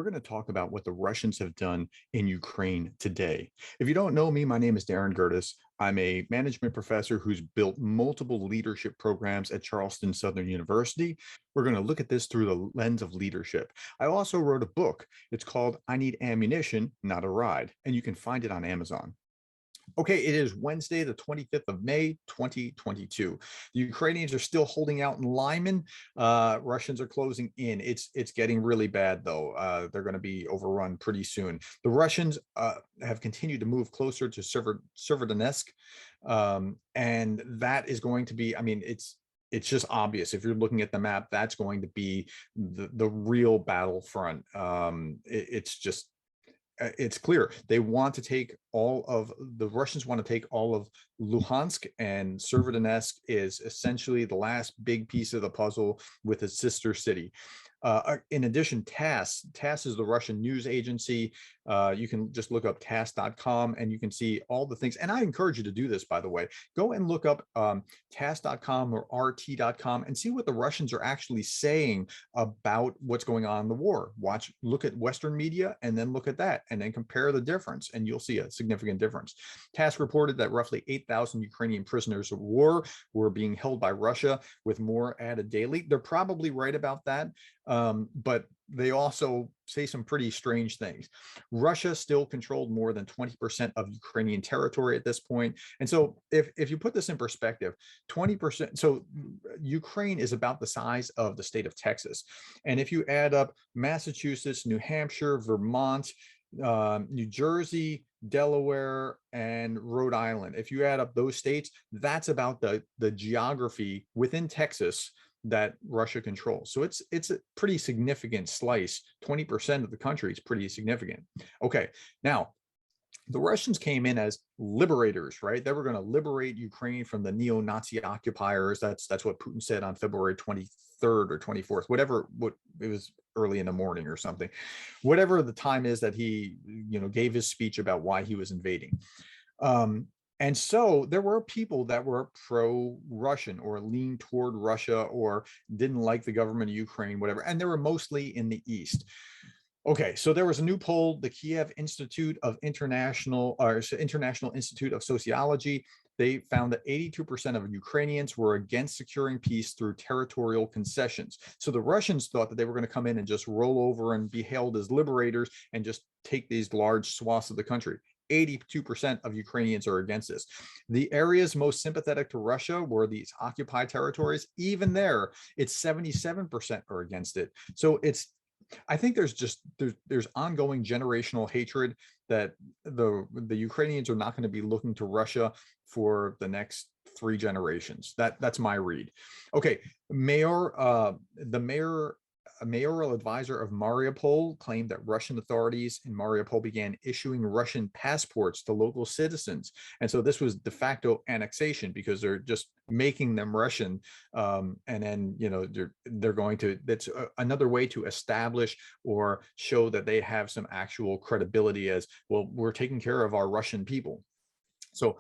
we're going to talk about what the Russians have done in Ukraine today. If you don't know me, my name is Darren Gertis. I'm a management professor who's built multiple leadership programs at Charleston Southern University. We're going to look at this through the lens of leadership. I also wrote a book. It's called I Need Ammunition, Not a Ride, and you can find it on Amazon. Okay, it is Wednesday, the 25th of May, 2022. The Ukrainians are still holding out in Lyman. Russians are closing in. It's getting really bad, though. They're going to be overrun pretty soon. The Russians have continued to move closer to Severodonetsk, and that is going to be, I mean, it's just obvious. If you're looking at the map, that's going to be the real battlefront. It's clear they want to take the Russians want to take all of Luhansk, and Severodonetsk is essentially the last big piece of the puzzle with its sister city. In addition, TASS is the Russian news agency. You can just look up TASS.com and you can see all the things. And I encourage you to do this, by the way. Go and look up TASS.com or RT.com and see what the Russians are actually saying about what's going on in the war. Look at Western media and then look at that and then compare the difference, and you'll see a significant difference. TASS reported that roughly 8,000 Ukrainian prisoners of war were being held by Russia, with more added daily. They're probably right about that. But they also say some pretty strange things. Russia still controlled more than 20% of Ukrainian territory at this point. And so if you put this in perspective, 20%, so Ukraine is about the size of the state of Texas. And if you add up Massachusetts, New Hampshire, Vermont, New Jersey, Delaware, and Rhode Island, if you add up those states, that's about the geography within Texas that Russia controls. So it's a pretty significant slice. 20% of the country is pretty significant. Okay, now the Russians came in as liberators, right? They were going to liberate Ukraine from the neo-Nazi occupiers. That's what Putin said on February 23rd or 24th, whatever. It was early in the morning or something. Whatever the time is that he, gave his speech about why he was invading. And so there were people that were pro-Russian or leaned toward Russia or didn't like the government of Ukraine, whatever. And they were mostly in the East. Okay, so there was a new poll, the Kiev International Institute of Sociology. They found that 82% of Ukrainians were against securing peace through territorial concessions. So the Russians thought that they were going to come in and just roll over and be hailed as liberators and just take these large swaths of the country. 82% of Ukrainians are against this. The areas most sympathetic to Russia were these occupied territories. Even there, it's 77% are against it. So I think there's ongoing generational hatred that the Ukrainians are not going to be looking to Russia for the next 3 generations. That's my read. Okay, a mayoral advisor of Mariupol claimed that Russian authorities in Mariupol began issuing Russian passports to local citizens. And so this was de facto annexation because they're just making them Russian. And then, they're going to, that's another way to establish or show that they have some actual credibility as, well, we're taking care of our Russian people. So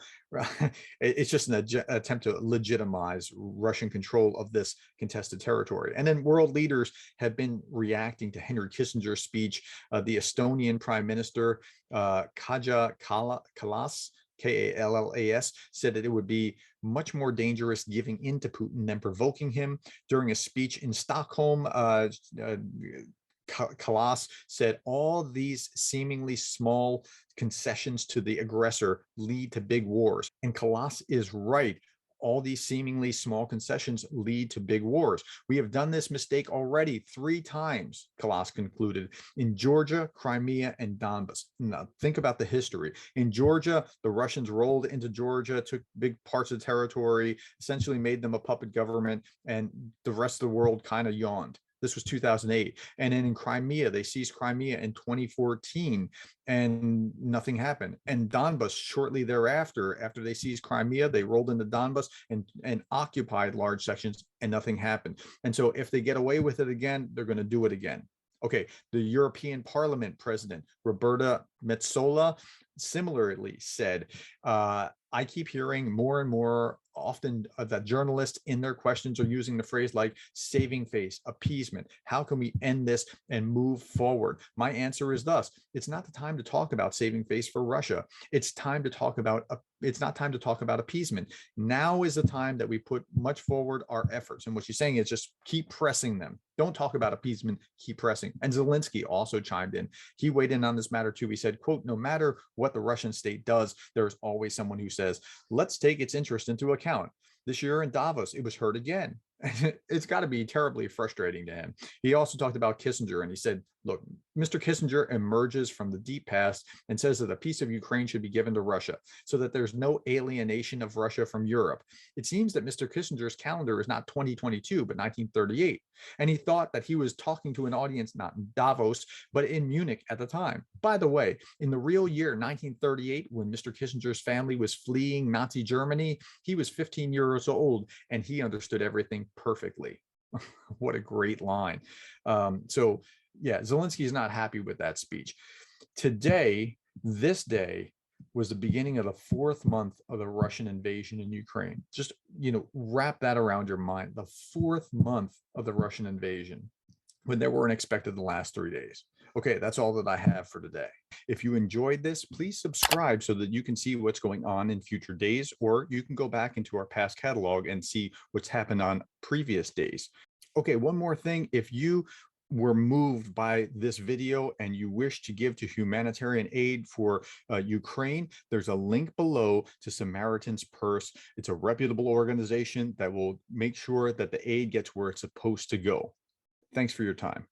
it's just an attempt to legitimize Russian control of this contested territory. And then world leaders have been reacting to Henry Kissinger's speech. The Estonian Prime Minister, Kaja Kallas, Kallas, said that it would be much more dangerous giving in to Putin than provoking him. During a speech in Stockholm, Kallas said all these seemingly small concessions to the aggressor lead to big wars. And Kallas is right. All these seemingly small concessions lead to big wars. We have done this mistake already 3 times, Kallas concluded, in Georgia, Crimea, and Donbas. Now, think about the history. In Georgia, the Russians rolled into Georgia, took big parts of the territory, essentially made them a puppet government, and the rest of the world kind of yawned. This was 2008. And then in Crimea, they seized Crimea in 2014 and nothing happened. And Donbas, shortly thereafter, after they seized Crimea, they rolled into Donbas and occupied large sections and nothing happened. And so if they get away with it again, they're going to do it again. Okay, the European Parliament President, Roberta Metsola, similarly said, I keep hearing more and more often that journalists in their questions are using the phrase like saving face, appeasement. How can we end this and move forward? My answer is thus: it's not the time to talk about saving face for Russia. It's time to talk about it's not time to talk about appeasement. Now is the time that we put much forward our efforts. And what she's saying is just keep pressing them. Don't talk about appeasement, keep pressing. And Zelensky also chimed in. He weighed in on this matter too. He said, quote, no matter what the Russian state does, there's always someone who says, let's take its interest into account. This year in Davos, it was heard again. It's got to be terribly frustrating to him. He also talked about Kissinger, and he said, look, Mr. Kissinger emerges from the deep past and says that a piece of Ukraine should be given to Russia so that there's no alienation of Russia from Europe. It seems that Mr. Kissinger's calendar is not 2022, but 1938. And he thought that he was talking to an audience not in Davos, but in Munich at the time. By the way, in the real year 1938, when Mr. Kissinger's family was fleeing Nazi Germany, he was 15 years old and he understood everything perfectly. What a great line. So yeah, Zelensky is not happy with that speech. Today, this day, was the beginning of the 4th month of the Russian invasion in Ukraine. Just, wrap that around your mind. The 4th month of the Russian invasion, when they weren't expected the last 3 days. Okay, that's all that I have for today. If you enjoyed this, please subscribe so that you can see what's going on in future days, or you can go back into our past catalog and see what's happened on previous days. Okay, one more thing. If you were moved by this video and you wish to give to humanitarian aid for Ukraine, there's a link below to Samaritan's Purse. It's a reputable organization that will make sure that the aid gets where it's supposed to go. Thanks for your time.